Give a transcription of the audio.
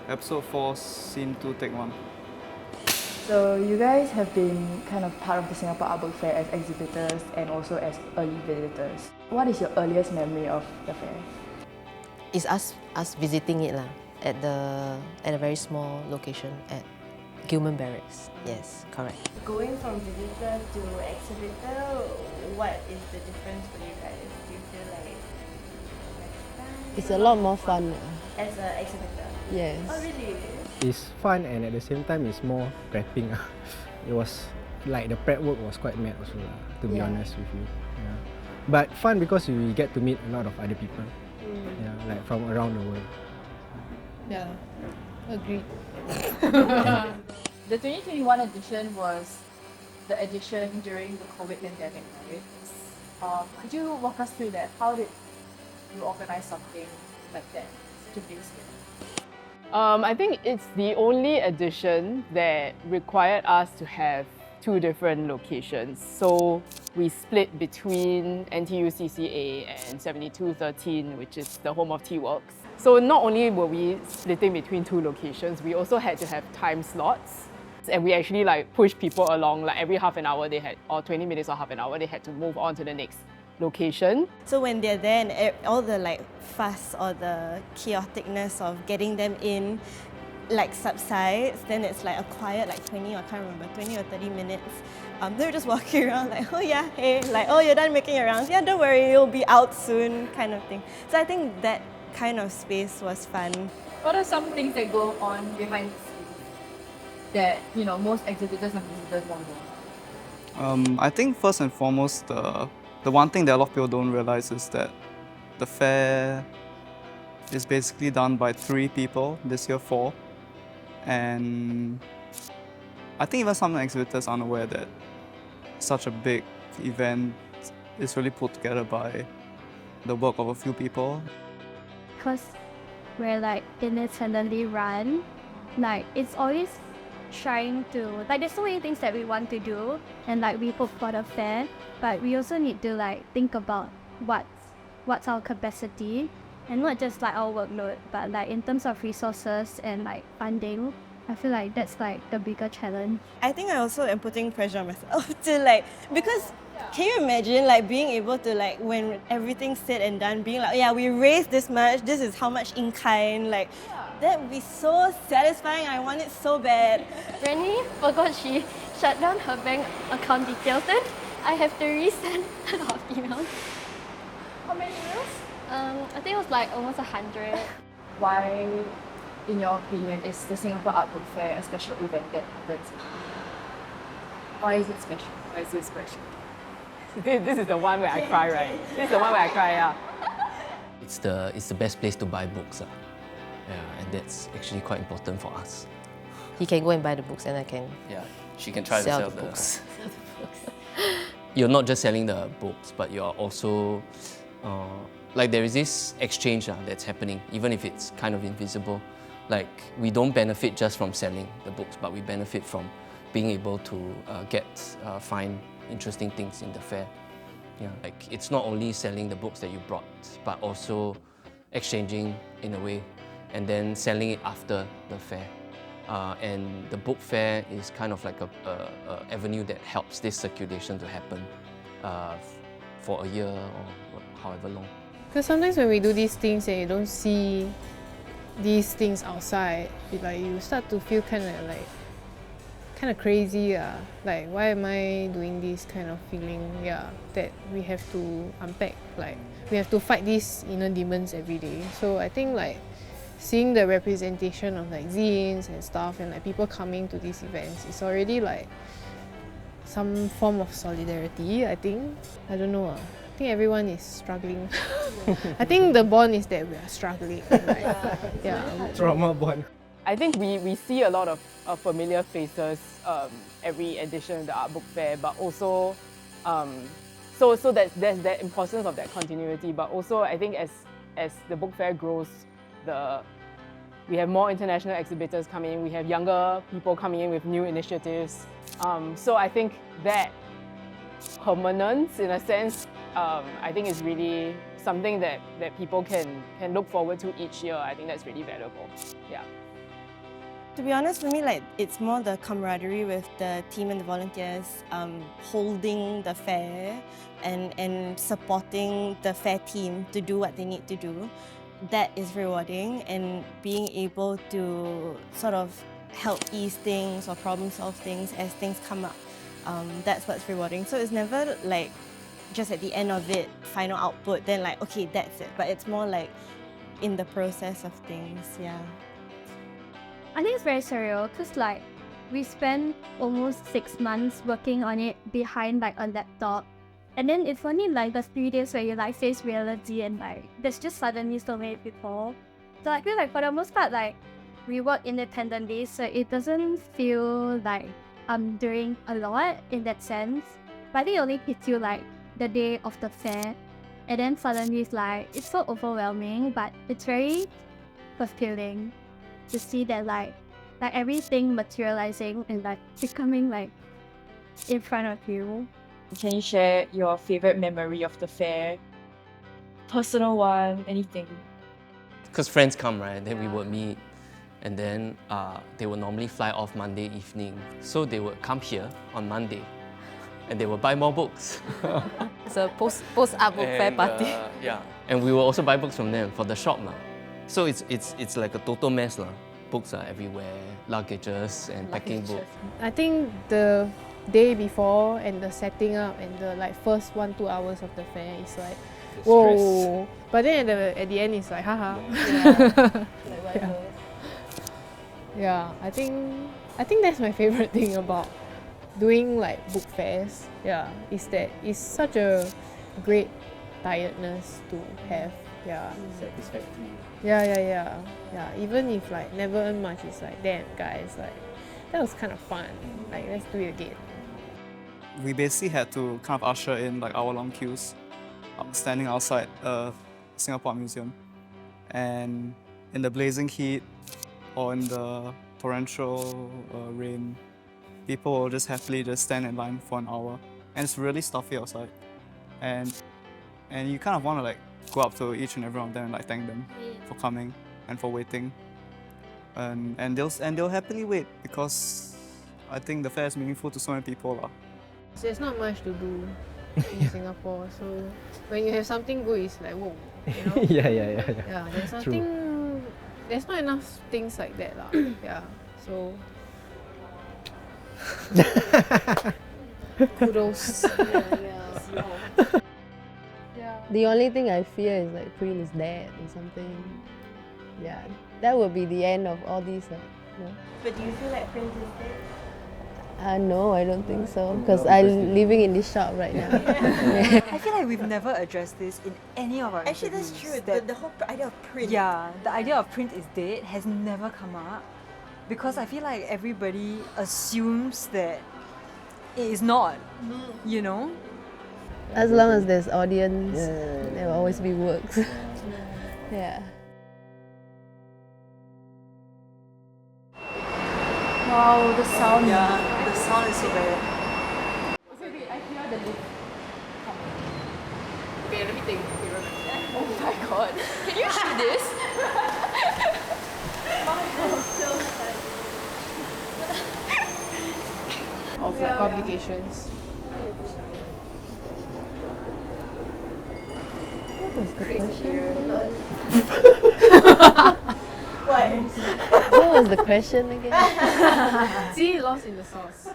Episode 4, Scene 2, Take 1. So you guys have been kind of part of the Singapore Art Book Fair as exhibitors and also as early visitors. What is your earliest memory of the fair? It's us visiting it at a very small location at Gilman Barracks. Yes, correct. Going from visitor to exhibitor, what is the difference for you guys? Do you feel like It's a lot more fun. as an exhibitor? Yes. Oh really? It's fun and at the same time it's more prepping. It was like the prep work was quite mad also, to be honest with you. Yeah. But fun because we get to meet a lot of other people. Yeah, like from around the world. Yeah, agreed. The 2021 edition was the edition during the COVID pandemic, right? Could you walk us through that? How did you organize something like that, such a big scale? I think it's the only edition that required us to have two different locations. So we split between NTUCCA and 7213, which is the home of T-Works. So not only were we splitting between two locations, we also had to have time slots. And we actually pushed people along, every half an hour they had, or 20 minutes or half an hour, they had to move on to the next location. So when they're there and all the fuss or the chaoticness of getting them in subsides, then it's a quiet 20 or I can't remember, 20 or 30 minutes. They're just walking around oh yeah, hey, oh you're done making your rounds, yeah don't worry, you'll be out soon kind of thing. So I think that kind of space was fun. What are some things that go on behind the scenes that most exhibitors and visitors won't know? I think first and foremost, the one thing that a lot of people don't realize is that the fair is basically done by 3 people, this year 4. And I think even some exhibitors aren't aware that such a big event is really put together by the work of a few people. Because we're independently run, it's always trying to there's so many things that we want to do and we hope for the fair, but we also need to think about what's our capacity and not just our workload, but in terms of resources and funding. I feel that's the bigger challenge. I think I also am putting pressure on myself to because can you imagine being able to when everything's said and done, being yeah, we raised this much, this is how much in kind, that would be so satisfying. I want it so bad. Berny forgot she shut down her bank account details, then I have to resend a lot of emails. How many emails? I think it was almost 100. Why, in your opinion, is the Singapore Art Book Fair a special event that happens? Why is it special? Why is it special? This is the one where I cry, right? This is the one where I cry, yeah. It's the best place to buy books. Yeah, and that's actually quite important for us. He can go and buy the books and I can She can try to sell sell the books. You're not just selling the books, but you're also there is this exchange that's happening, even if it's kind of invisible. We don't benefit just from selling the books, but we benefit from being able to find interesting things in the fair. Yeah, it's not only selling the books that you brought, but also exchanging in a way, and then selling it after the fair. And the book fair is kind of a avenue that helps this circulation to happen for a year or however long. Because sometimes when we do these things and you don't see these things outside, you start to feel kind of crazy. Why am I doing this kind of feeling? Yeah, that we have to unpack. We have to fight these inner demons every day. So I think seeing the representation of zines and stuff and people coming to these events is already some form of solidarity. I think. I don't know. I think everyone is struggling. I think the bond is that we are struggling. Trauma bond. I think we see a lot of familiar faces every edition of the art book fair, but also so there's the importance of that continuity. But also I think as the book fair grows, we have more international exhibitors coming in, we have younger people coming in with new initiatives. So I think that permanence, in a sense, I think is really something that people can look forward to each year. I think that's really valuable. Yeah. To be honest, for me, like it's more the camaraderie with the team and the volunteers holding the fair and supporting the fair team to do what they need to do. That is rewarding, and being able to sort of help ease things or problem solve things as things come up. That's what's rewarding. So it's never like just at the end of it, final output, then like, okay, that's it. But it's more like in the process of things, yeah. I think it's very surreal because like we spent almost 6 months working on it behind like a laptop, and then it's only like the 3 days where you like face reality and like there's just suddenly so many people. So I feel like for the most part like we work independently, so it doesn't feel like I'm doing a lot in that sense. But I think it only hits you like the day of the fair, and then suddenly it's like it's so overwhelming, but it's very fulfilling to see that like everything materializing and like becoming like in front of you. Can you share your favorite memory of the fair? Personal one, anything. Because friends come, right? Then we would meet, and then they would normally fly off Monday evening. So they would come here on Monday, and they would buy more books. It's a post art book fair party. Yeah, and we will also buy books from them for the shop now. So it's like a total mess lah. Books are everywhere, luggages and packing books. I think the day before and the setting up and the like first 1-2 hours of the fair is like, whoa. But then at the end it's like, haha. Yeah, I think that's my favorite thing about doing like book fairs. Yeah, is that it's such a great tiredness to have. Yeah. Satisfactory. Yeah. Even if like never earn much, it's like, damn guys, like that was kind of fun. Like let's do it again. We basically had to kind of usher in like hour-long queues, standing outside Singapore Museum, and in the blazing heat or in the torrential rain, people will just happily just stand in line for an hour, and it's really stuffy outside, and you kind of want to like go up to each and every one of them and like thank them for coming and for waiting, and they'll happily wait because I think the fair is meaningful to so many people lah. So there's not much to do in Singapore, so when you have something good, it's like whoa, you know? Yeah. Yeah, there's nothing. There's not enough things like that lah. Yeah, so kudos. The only thing I fear is like print is dead or something. Yeah, that would be the end of all these. But do you feel like print is dead? No, I don't think so, because I'm living in this shop right now. I feel like we've never addressed this in any of our Actually, that's interviews, true. that The whole idea of print. Yeah, the idea of print is dead has never come up because I feel like everybody assumes that it is not, you know? As long as there's audience, there will always be works. Yeah. Wow, the sound. Yeah, the sound is so bad. Okay, I hear the lift coming. Okay, let me think. Oh my god. Can you shoot this? Of like publications. What was the question? What? What was the question again? See, lost in the sauce.